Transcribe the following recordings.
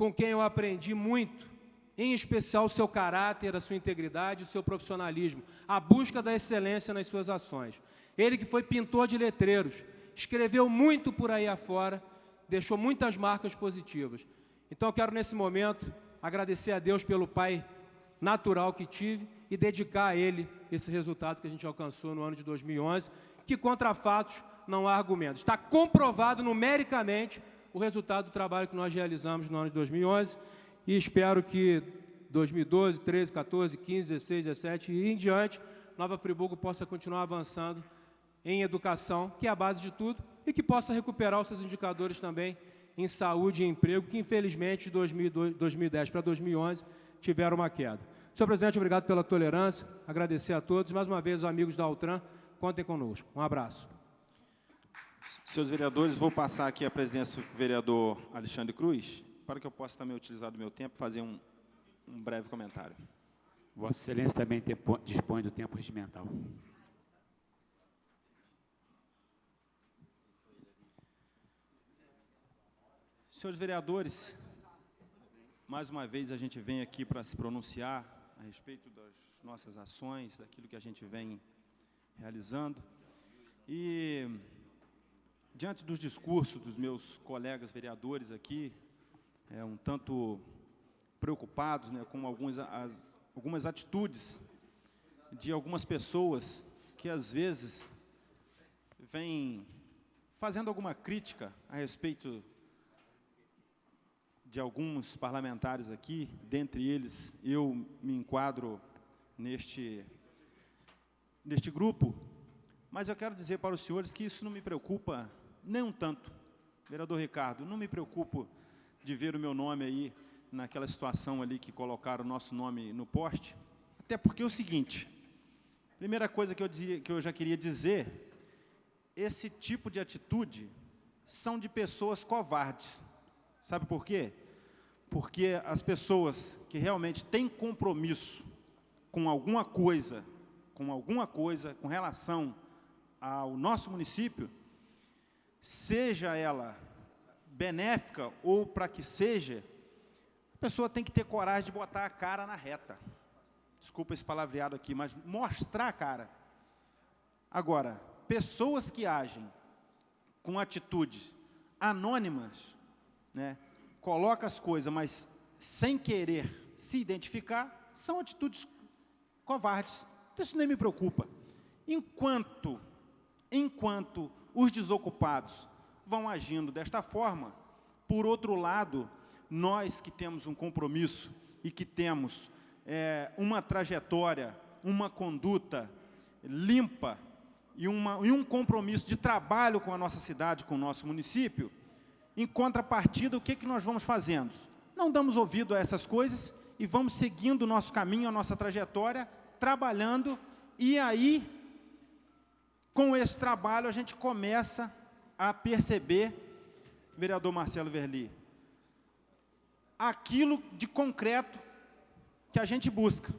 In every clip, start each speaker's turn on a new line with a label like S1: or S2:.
S1: com quem eu aprendi muito, em especial o seu caráter, a sua integridade, o seu profissionalismo, a busca da excelência nas suas ações. Ele que foi pintor de letreiros, escreveu muito por aí afora, deixou muitas marcas positivas. Então eu quero, nesse momento, agradecer a Deus pelo pai natural que tive e dedicar a ele esse resultado que a gente alcançou no ano de 2011, que contra fatos não há argumentos. Está comprovado numericamente o resultado do trabalho que nós realizamos no ano de 2011 e espero que 2012, 13, 14, 15, 16, 17 e em diante, Nova Friburgo possa continuar avançando em educação, que é a base de tudo, e que possa recuperar os seus indicadores também em saúde e emprego, que infelizmente de 2010 para 2011 tiveram uma queda. Senhor presidente, obrigado pela tolerância, agradecer a todos, mais uma vez os amigos da Altran, contem conosco. Um abraço.
S2: Senhores vereadores, vou passar aqui a presidência do vereador Alexandre Cruz, para que eu possa também utilizar do meu tempo e fazer um breve comentário.
S3: Vossa Excelência também dispõe do tempo regimental.
S2: Senhores vereadores, mais uma vez a gente vem aqui para se pronunciar a respeito das nossas ações, daquilo que a gente vem realizando. E, diante dos discursos dos meus colegas vereadores aqui, um tanto preocupados, né, com algumas atitudes de algumas pessoas que, às vezes, vêm fazendo alguma crítica a respeito de alguns parlamentares aqui, dentre eles eu me enquadro neste grupo, mas eu quero dizer para os senhores que isso não me preocupa nem um tanto. Vereador Ricardo, não me preocupo de ver o meu nome aí naquela situação ali que colocaram o nosso nome no poste, até porque é o seguinte, primeira coisa que eu já queria dizer, esse tipo de atitude são de pessoas covardes. Sabe por quê? Porque as pessoas que realmente têm compromisso com alguma coisa com relação ao nosso município, seja ela benéfica ou para que seja, a pessoa tem que ter coragem de botar a cara na reta. Desculpa esse palavreado aqui, mas mostrar a cara. Agora, pessoas que agem com atitudes anônimas, né, coloca as coisas, mas sem querer se identificar, são atitudes covardes. Então, isso nem me preocupa. Enquanto os desocupados vão agindo desta forma, por outro lado, nós que temos um compromisso e que temos uma trajetória, uma conduta limpa e um compromisso de trabalho com a nossa cidade, com o nosso município, em contrapartida, o que nós vamos fazendo? Não damos ouvido a essas coisas e vamos seguindo o nosso caminho, a nossa trajetória, trabalhando, e aí, com esse trabalho, a gente começa a perceber, vereador Marcelo Verli, aquilo de concreto que a gente busca.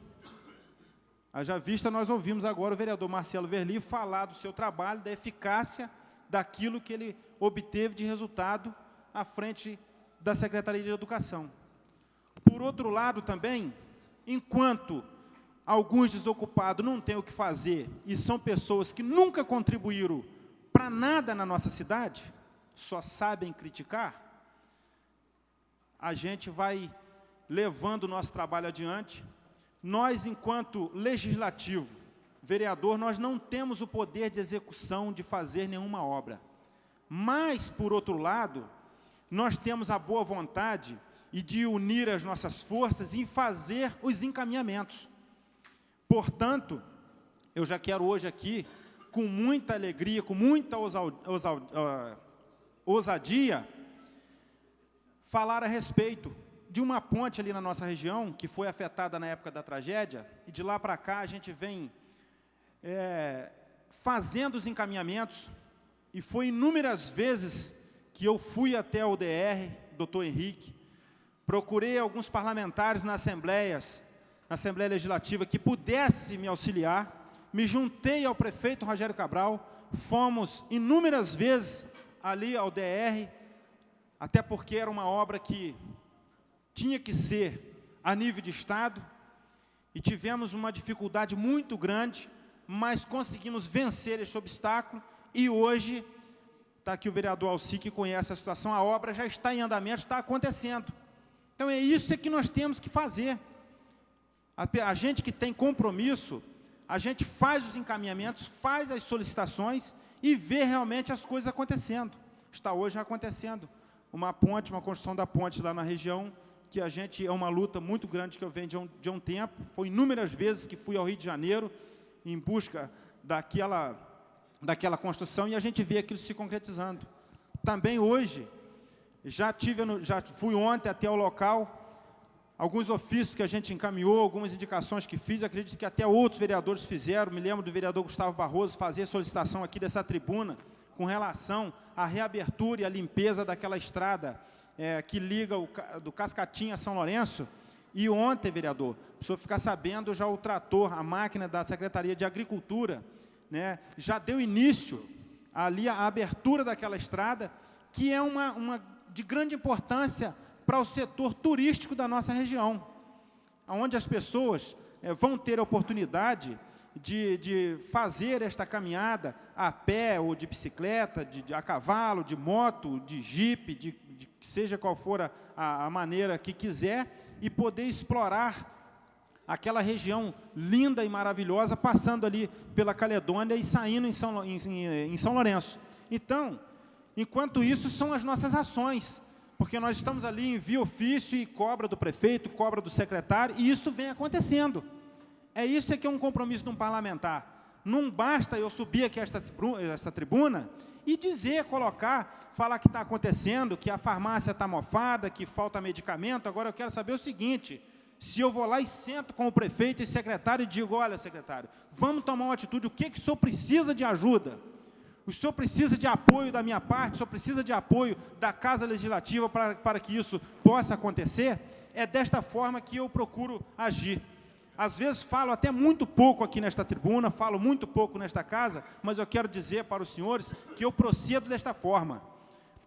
S2: Haja vista, nós ouvimos agora o vereador Marcelo Verli falar do seu trabalho, da eficácia daquilo que ele obteve de resultado à frente da Secretaria de Educação. Por outro lado também, enquanto alguns desocupados não têm o que fazer e são pessoas que nunca contribuíram para nada na nossa cidade, só sabem criticar, a gente vai levando o nosso trabalho adiante. Nós, enquanto legislativo, vereador, nós não temos o poder de execução de fazer nenhuma obra. Mas, por outro lado, nós temos a boa vontade e de unir as nossas forças em fazer os encaminhamentos. Portanto, eu já quero hoje aqui, com muita alegria, com muita ousadia, falar a respeito de uma ponte ali na nossa região, que foi afetada na época da tragédia, e de lá para cá a gente vem fazendo os encaminhamentos, e foi inúmeras vezes que eu fui até o DR, doutor Henrique, procurei alguns parlamentares na Assembleia Legislativa que pudesse me auxiliar, me juntei ao prefeito Rogério Cabral, fomos inúmeras vezes ali ao DR, até porque era uma obra que tinha que ser a nível de Estado, e tivemos uma dificuldade muito grande, mas conseguimos vencer esse obstáculo, e hoje, está aqui o vereador Alci, que conhece a situação, a obra já está em andamento, está acontecendo. Então, é isso que nós temos que fazer. A gente que tem compromisso, a gente faz os encaminhamentos, faz as solicitações e vê realmente as coisas acontecendo. Está hoje acontecendo uma ponte, uma construção da ponte lá na região, que a gente, é uma luta muito grande que eu venho de um tempo. Foi inúmeras vezes que fui ao Rio de Janeiro em busca daquela construção, e a gente vê aquilo se concretizando. Também hoje, já fui ontem até o local, alguns ofícios que a gente encaminhou, algumas indicações que fiz, acredito que até outros vereadores fizeram. Me lembro do vereador Gustavo Barroso fazer solicitação aqui dessa tribuna com relação à reabertura e à limpeza daquela estrada que liga do Cascatinha a São Lourenço. E ontem, vereador, para o senhor ficar sabendo, já o trator, a máquina da Secretaria de Agricultura, né, já deu início ali à abertura daquela estrada, que é uma de grande importância para o setor turístico da nossa região, onde as pessoas vão ter a oportunidade de fazer esta caminhada a pé ou de bicicleta, a cavalo, de moto, de jipe, de seja qual for a maneira que quiser, e poder explorar aquela região linda e maravilhosa, passando ali pela Caledônia e saindo em São Lourenço. Então, enquanto isso, são as nossas ações, porque nós estamos ali em via ofício e cobra do prefeito, cobra do secretário, e isso vem acontecendo. Isso que é um compromisso de um parlamentar. Não basta eu subir aqui esta tribuna e dizer, falar que está acontecendo, que a farmácia está mofada, que falta medicamento. Agora eu quero saber o seguinte: se eu vou lá e sento com o prefeito e secretário e digo, olha, secretário, vamos tomar uma atitude, o que o senhor precisa de ajuda? O senhor precisa de apoio da minha parte, o senhor precisa de apoio da Casa Legislativa para que isso possa acontecer? É desta forma que eu procuro agir. Às vezes falo até muito pouco aqui nesta tribuna, falo muito pouco nesta casa, mas eu quero dizer para os senhores que eu procedo desta forma.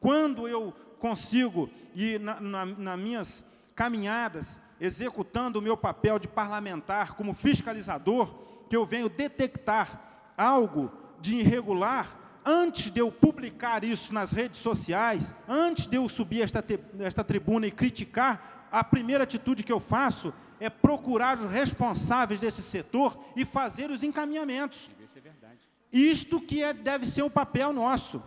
S2: Quando eu consigo ir nas minhas caminhadas, executando o meu papel de parlamentar como fiscalizador, que eu venho detectar algo de irregular, antes de eu publicar isso nas redes sociais, antes de eu subir esta tribuna e criticar, a primeira atitude que eu faço é procurar os responsáveis desse setor e fazer os encaminhamentos. Isto que deve ser o papel nosso,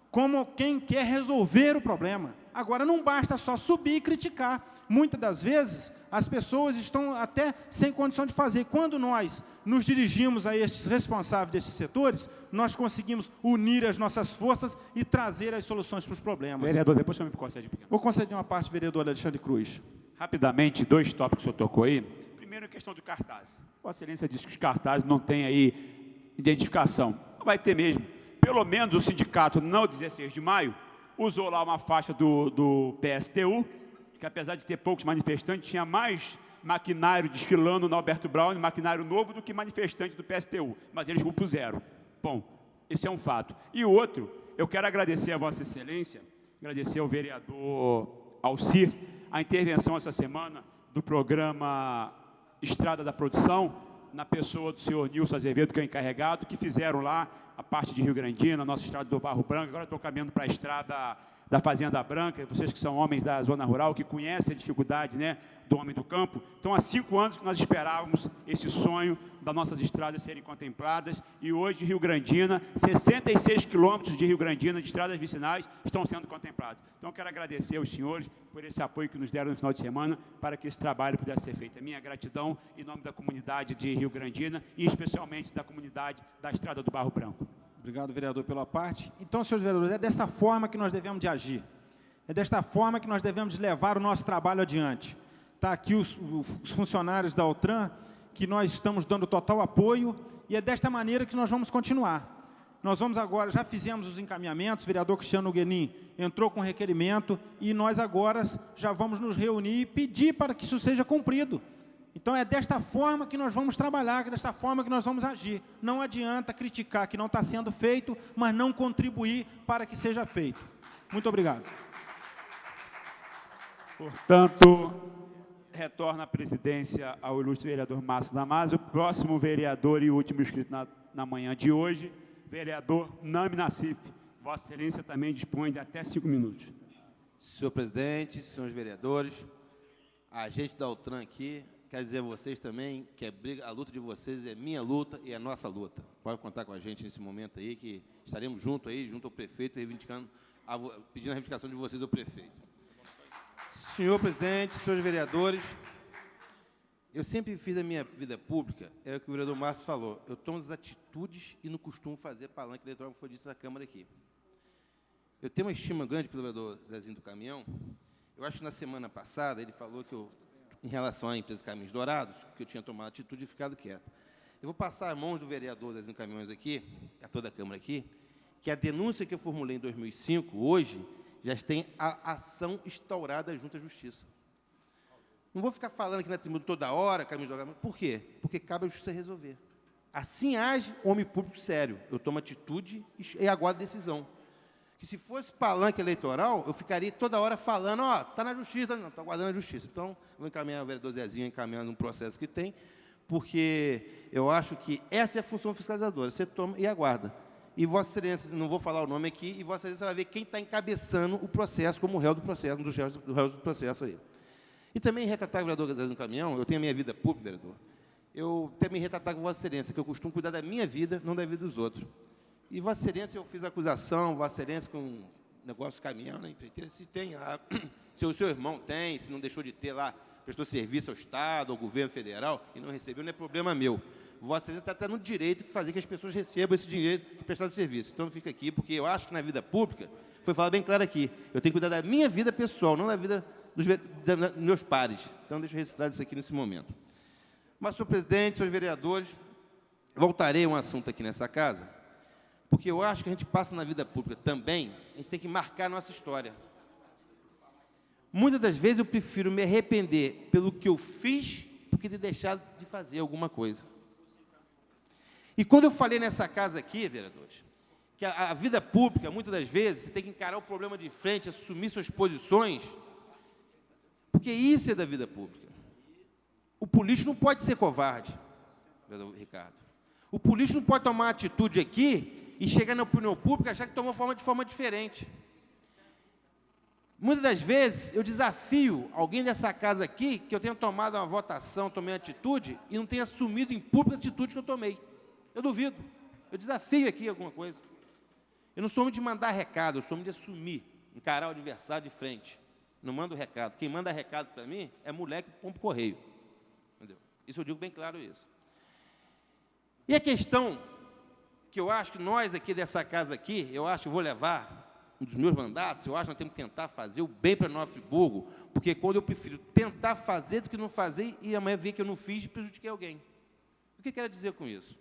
S2: como quem quer resolver o problema. Agora, não basta só subir e criticar. Muitas das vezes, as pessoas estão até sem condição de fazer. Quando nós nos dirigimos a estes responsáveis desses setores, nós conseguimos unir as nossas forças e trazer as soluções para os problemas.
S3: Vereador, depois você me concede um pequeno.
S2: Vou conceder uma parte, vereador Alexandre Cruz.
S3: Rapidamente, 2 tópicos que o senhor tocou aí. Primeiro, a questão do cartaz. Vossa Excelência disse que os cartazes não têm aí identificação. Não vai ter mesmo. Pelo menos o sindicato, no 16 de maio, usou lá uma faixa do PSTU, que apesar de ter poucos manifestantes, tinha mais maquinário desfilando no Alberto Brown, maquinário novo, do que manifestantes do PSTU, mas eles puseram. Bom, esse é um fato. E o outro, eu quero agradecer a Vossa Excelência, agradecer ao vereador Alcir, a intervenção essa semana do programa Estrada da Produção, na pessoa do senhor Nilson Azevedo, que é o encarregado, que fizeram lá a parte de Rio Grandina, a nossa estrada do Barro Branco. Agora estou caminhando para a estrada da Fazenda Branca, vocês que são homens da zona rural, que conhecem a dificuldade, né, do homem do campo. Então, há 5 anos que nós esperávamos esse sonho das nossas estradas serem contempladas, e hoje, Rio Grandina, 66 quilômetros de Rio Grandina, de estradas vicinais, estão sendo contemplados. Então, eu quero agradecer aos senhores por esse apoio que nos deram no final de semana, para que esse trabalho pudesse ser feito. A minha gratidão em nome da comunidade de Rio Grandina, e especialmente da comunidade da Estrada do Barro Branco.
S2: Obrigado, vereador, pela parte. Então, senhores vereadores, é desta forma que nós devemos de agir. É desta forma que nós devemos de levar o nosso trabalho adiante. Está aqui os funcionários da Altran, que nós estamos dando total apoio, e é desta maneira que nós vamos continuar. Nós vamos agora, já fizemos os encaminhamentos, o vereador Cristiano Guenin entrou com requerimento, e nós agora já vamos nos reunir e pedir para que isso seja cumprido. Então, é desta forma que nós vamos trabalhar, é desta forma que nós vamos agir. Não adianta criticar que não está sendo feito, mas não contribuir para que seja feito. Muito obrigado.
S3: Portanto, retorna a presidência ao ilustre vereador Márcio Damasio. O próximo vereador e último inscrito na manhã de hoje, vereador Nami Nassif. Vossa Excelência também dispõe de até 5 minutos.
S4: Senhor presidente, senhores vereadores, a gente da Altran aqui, quero dizer a vocês também que a luta de vocês é minha luta e é nossa luta. Pode contar com a gente nesse momento aí, que estaremos junto ao prefeito, pedindo a reivindicação de vocês ao prefeito. Senhor presidente, senhores vereadores, eu sempre fiz a minha vida pública, é o que o vereador Márcio falou, eu tomo as atitudes e não costumo fazer palanque eleitoral, como foi dito na Câmara aqui. Eu tenho uma estima grande pelo vereador Zezinho do Caminhão. Eu acho que na semana passada ele falou que em relação à empresa Caminhos Dourados, que eu tinha tomado atitude e ficado quieto. Eu vou passar as mãos do vereador Zezinho Caminhões aqui, a toda a Câmara aqui, que a denúncia que eu formulei em 2005, hoje, já tem a ação instaurada junto à Justiça. Não vou ficar falando aqui na tribuna toda hora, Caminhos Dourados. Por quê? Porque cabe à Justiça resolver. Assim age homem público sério. Eu tomo atitude e aguardo decisão. Que se fosse palanque eleitoral, eu ficaria toda hora falando, está na Justiça, não, estou aguardando a Justiça. Então, vou encaminhar o vereador Zezinho, encaminhando um processo que tem, porque eu acho que essa é a função fiscalizadora, você toma e aguarda. E Vossa Excelência, não vou falar o nome aqui, e Vossa Excelência vai ver quem está encabeçando o processo como réu do processo, um dos réus do processo aí. E também retratar o vereador Zezinho do Caminhão, eu tenho a minha vida pública, vereador, eu também retratar com Vossa Excelência, que eu costumo cuidar da minha vida, não da vida dos outros. E Vossa Excelência, eu fiz acusação, Vossa Excelência, com um negócio de caminhão na empreiteira, se tem lá, se o seu irmão tem, se não deixou de ter lá, prestou serviço ao Estado, ao governo federal, e não recebeu, não é problema meu. Vossa Excelência está tendo direito de fazer que as pessoas recebam esse dinheiro de prestar serviço. Então, fica aqui, porque eu acho que na vida pública, foi falado bem claro aqui, eu tenho que cuidar da minha vida pessoal, não da vida dos meus pares. Então, deixa eu registrar isso aqui nesse momento. Mas, senhor presidente, senhores vereadores, voltarei a um assunto aqui nessa casa, porque eu acho que a gente passa na vida pública também, a gente tem que marcar a nossa história. Muitas das vezes eu prefiro me arrepender pelo que eu fiz do que de deixar de fazer alguma coisa. E quando eu falei nessa casa aqui, vereadores, que a vida pública, muitas das vezes, você tem que encarar o problema de frente, assumir suas posições, porque isso é da vida pública. O político não pode ser covarde, vereador Ricardo. O político não pode tomar uma atitude aqui e chegar na opinião pública e achar que tomou de forma diferente. Muitas das vezes, eu desafio alguém dessa casa aqui, que eu tenha tomado uma votação, tomei uma atitude, e não tenha assumido em público a atitude que eu tomei. Eu duvido. Eu desafio aqui alguma coisa. Eu não sou homem de mandar recado, eu sou homem de assumir, encarar o adversário de frente. Não mando recado. Quem manda recado para mim é moleque pombo correio. Entendeu? Isso eu digo bem claro isso. E a questão que eu acho que nós aqui dessa casa aqui, eu acho que vou levar um dos meus mandatos, eu acho que nós temos que tentar fazer o bem para Nova Friburgo, porque quando eu prefiro tentar fazer do que não fazer, e amanhã ver que eu não fiz e prejudiquei alguém. O que eu quero dizer com isso?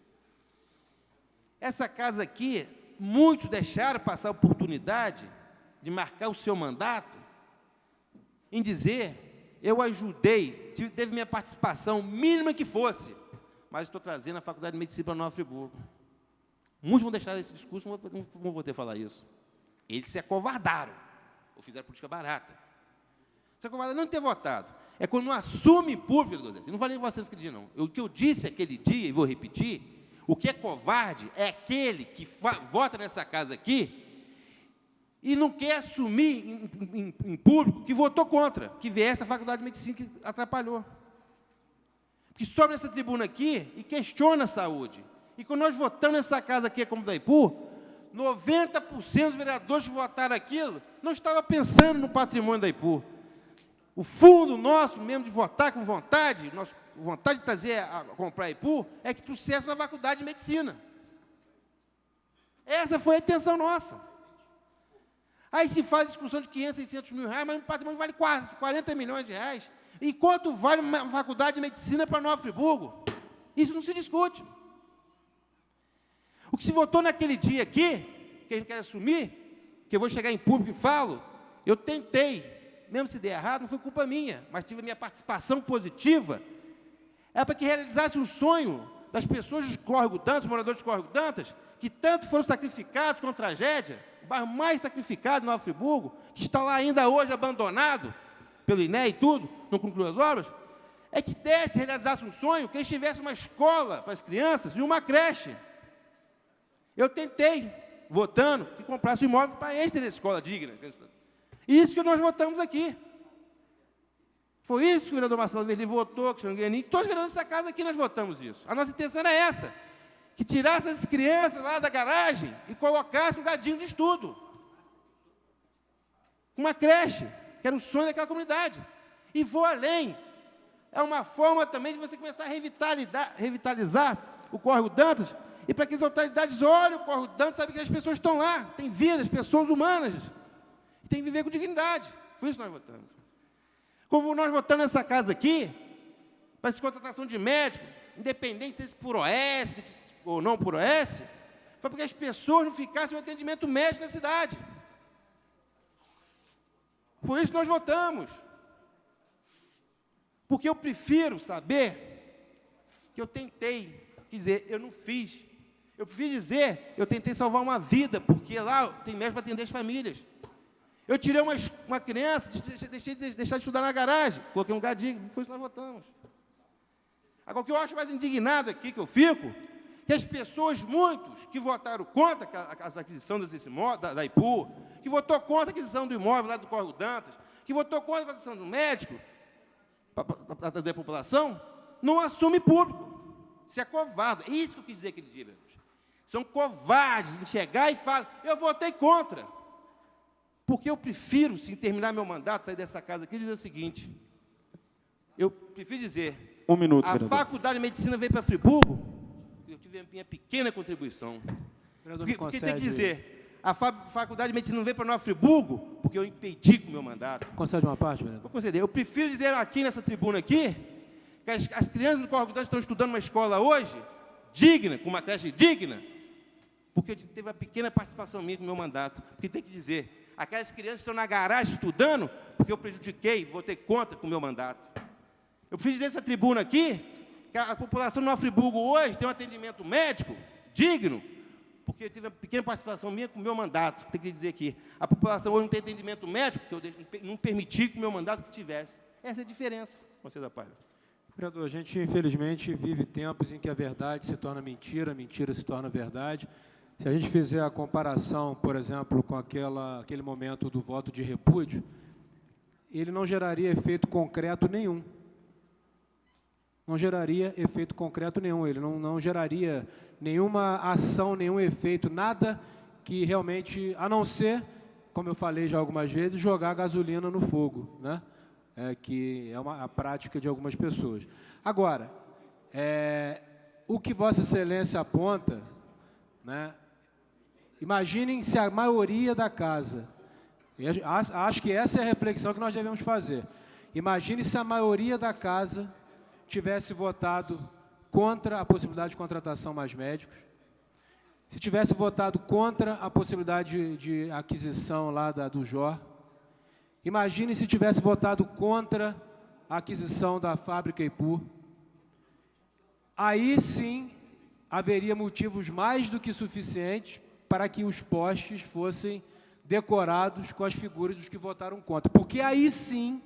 S4: Essa casa aqui, muitos deixaram passar a oportunidade de marcar o seu mandato em dizer, eu ajudei, teve minha participação, mínima que fosse, mas estou trazendo a Faculdade de Medicina para Nova Friburgo. Muitos vão deixar esse discurso, não vão poder falar isso. Eles se acovardaram, ou fizeram política barata. Se acovardaram não ter votado. É quando não assume público, não falei vocês aquele dia, não. O que eu disse aquele dia, e vou repetir, o que é covarde é aquele que vota nessa casa aqui e não quer assumir em público que votou contra, que viesse a Faculdade de Medicina que atrapalhou. Que sobe nessa tribuna aqui e questiona a saúde. E quando nós votamos nessa casa aqui, como da Itaipu, 90% dos vereadores que votaram aquilo não estavam pensando no patrimônio da Itaipu. O fundo nosso, mesmo de votar com vontade, nossa vontade de trazer a comprar a Itaipu, é que trouxesse na Faculdade de Medicina. Essa foi a intenção nossa. Aí se faz discussão de 500, 600 mil reais, mas o patrimônio vale quase 40 milhões de reais. E quanto vale uma Faculdade de Medicina para Nova Friburgo? Isso não se discute. O que se votou naquele dia aqui, que a gente quer assumir, que eu vou chegar em público e falo, eu tentei, mesmo se der errado, não foi culpa minha, mas tive a minha participação positiva, é para que realizasse um sonho das pessoas de Córrego Dantas, moradores de Córrego Dantas, que tanto foram sacrificados com a tragédia, o bairro mais sacrificado de Nova Friburgo, que está lá ainda hoje abandonado, pelo INE e tudo, não concluiu as obras, é que desse, realizasse um sonho, que eles tivessem uma escola para as crianças e uma creche. Eu tentei, votando, que comprasse um imóvel para eles terem escola digna. Isso que nós votamos aqui. Foi isso que o vereador Marcelo Verli votou, que o Guianin, todos os vereadores dessa casa aqui nós votamos isso. A nossa intenção era essa, que tirasse as crianças lá da garagem e colocasse um gadinho de estudo. Uma creche, que era o sonho daquela comunidade. E vou além. É uma forma também de você começar a revitalizar o Córrego Dantas, e para que as autoridades olhem o Córrego Dantas, sabem que as pessoas estão lá, têm vidas, pessoas humanas, e têm que viver com dignidade. Foi isso que nós votamos. Como nós votamos nessa casa aqui, para essa contratação de médico, independente se por OS ou não por OS, foi porque as pessoas não ficassem no atendimento médico na cidade. Por isso que nós votamos. Porque eu prefiro saber que eu tentei, quer dizer, eu não fiz. Eu prefiro dizer, eu tentei salvar uma vida, porque lá tem médico para atender as famílias. Eu tirei uma criança, deixei de estudar na garagem, coloquei um lugar digno, foi isso que nós votamos. Agora, o que eu acho mais indignado aqui, que eu fico, que as pessoas, muitos, que votaram contra a aquisição da IPU, que votou contra a aquisição do imóvel lá do Córrego Dantas, que votou contra a aquisição do médico, para atender a população, não assume público. Isso é covarde. É isso que eu quis dizer aquele dia. São covardes em chegar e falar, eu votei contra. Porque eu prefiro, se terminar meu mandato, sair dessa casa aqui e dizer o seguinte, eu prefiro dizer,
S2: Um minuto,
S4: a
S2: vereador.
S4: Faculdade de Medicina veio para Friburgo, eu tive a minha pequena contribuição. Porque tem que dizer, a Faculdade de Medicina não veio para Nova Friburgo, porque eu impedi com o meu mandato.
S1: Concede uma parte, vereador?
S4: Vou conceder. Eu prefiro dizer aqui nessa tribuna aqui, que as crianças do Córrego Dantas estão estudando uma escola hoje, digna, com uma creche digna, porque teve uma pequena participação minha com o meu mandato. Porque tem que dizer, aquelas crianças estão na garagem estudando, porque eu prejudiquei, votei contra com o meu mandato. Eu prefiro dizer nessa tribuna aqui, que a população de Nova Friburgo hoje tem um atendimento médico digno, porque eu tive uma pequena participação minha com o meu mandato. Tem que dizer aqui, a população hoje não tem atendimento médico, que eu não permiti que o meu mandato que tivesse. Essa é a diferença, Conselho da Paz.
S1: Vereador, a gente, infelizmente, vive tempos em que a verdade se torna mentira, a mentira se torna verdade. Se a gente fizer a comparação, por exemplo, com aquele momento do voto de repúdio, ele não geraria efeito concreto nenhum. Não geraria efeito concreto nenhum, ele não geraria nenhuma ação, nenhum efeito, nada que realmente, a não ser, como eu falei já algumas vezes, jogar gasolina no fogo, né? Que é a prática de algumas pessoas. Agora, o que Vossa Excelência aponta, né? Imaginem se a maioria da casa, acho que essa é a reflexão que nós devemos fazer, imagine se a maioria da casa tivesse votado contra a possibilidade de contratação mais médicos, se tivesse votado contra a possibilidade de aquisição lá do JOR, imagine se tivesse votado contra a aquisição da fábrica IPU, aí sim haveria motivos mais do que suficientes para que os postes fossem decorados com as figuras dos que votaram contra, porque aí sim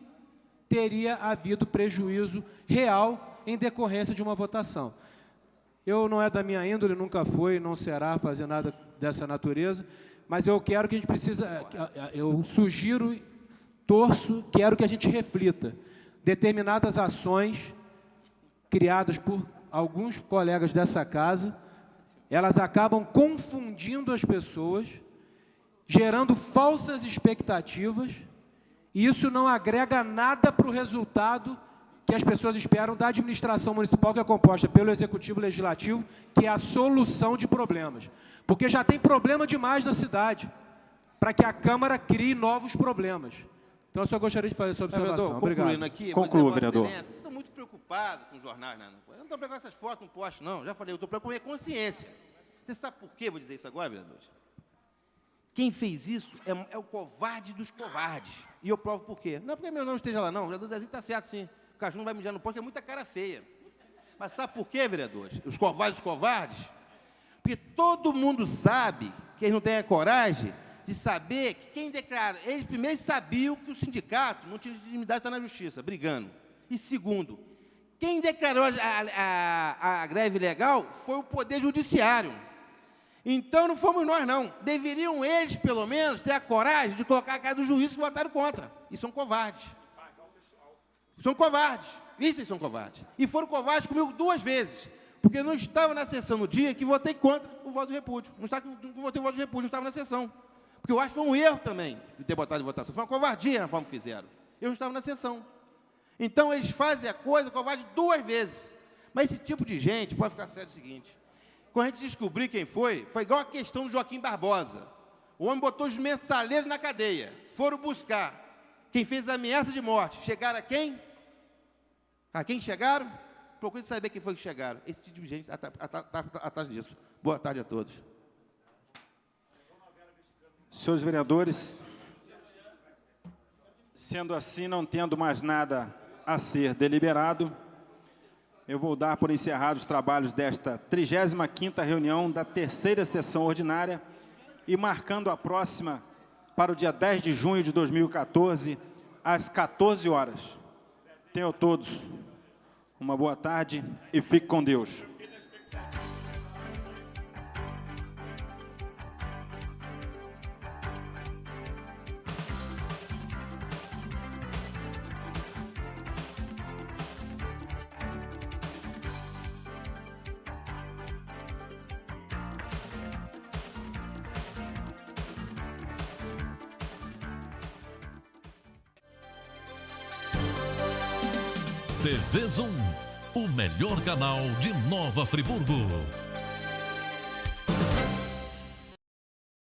S1: teria havido prejuízo real em decorrência de uma votação. Eu não é da minha índole, nunca foi, não será fazer nada dessa natureza, mas eu quero que a gente eu sugiro, torço, quero que a gente reflita. Determinadas ações criadas por alguns colegas dessa casa, elas acabam confundindo as pessoas, gerando falsas expectativas, e isso não agrega nada para o resultado que as pessoas esperam da administração municipal, que é composta pelo Executivo Legislativo, que é a solução de problemas. Porque já tem problema demais na cidade, para que a Câmara crie novos problemas. Então, eu só gostaria de fazer essa observação.
S4: Vereador,
S1: obrigado.
S4: concluindo aqui,
S2: Conclua, vereador.
S4: Vocês estão muito preocupados com os jornais, né? Eu não estou preocupado com essas fotos no poste, não. Já falei, eu estou preocupado com a consciência. Você sabe por que eu vou dizer isso agora, vereadores? Quem fez isso é o covarde dos covardes. E eu provo por quê. Não é porque meu nome esteja lá, não. O vereador Zezinho está certo, sim. O cachorro não vai mijar no poste, é muita cara feia. Mas sabe por quê, vereadores? Os covardes dos covardes? Porque todo mundo sabe que eles não têm a coragem de saber que quem declara... Eles primeiro sabiam que o sindicato não tinha legitimidade de estar na justiça, brigando. E segundo, Quem declarou a greve legal foi o Poder Judiciário. Então, não fomos nós, não. Deveriam eles, pelo menos, ter a coragem de colocar a cara dos juízes que votaram contra. E são covardes. São covardes. Isso são covardes. E foram covardes comigo 2 vezes. Porque eu não estava na sessão no dia que votei contra o voto de repúdio. Não votei o voto de repúdio, não estava na sessão. Porque eu acho que foi um erro também de ter botado em votação. Foi uma covardia na forma que fizeram. Eu não estava na sessão. Então, eles fazem a coisa covarde 2 vezes. Mas esse tipo de gente, pode ficar sério o seguinte, quando a gente descobrir quem foi igual a questão do Joaquim Barbosa. O homem botou os mensaleiros na cadeia, foram buscar quem fez a ameaça de morte. Chegaram a quem? A quem chegaram? Procure saber quem foi que chegaram. Esse tipo de gente está atrás disso. Boa tarde a todos.
S2: Senhores vereadores, sendo assim, não tendo mais nada a ser deliberado, eu vou dar por encerrados os trabalhos desta 35ª reunião da 3ª sessão ordinária e marcando a próxima para o dia 10 de junho de 2014, às 14 horas. Tenham todos uma boa tarde e fique com Deus.
S5: TV Zoom, o melhor canal de Nova Friburgo.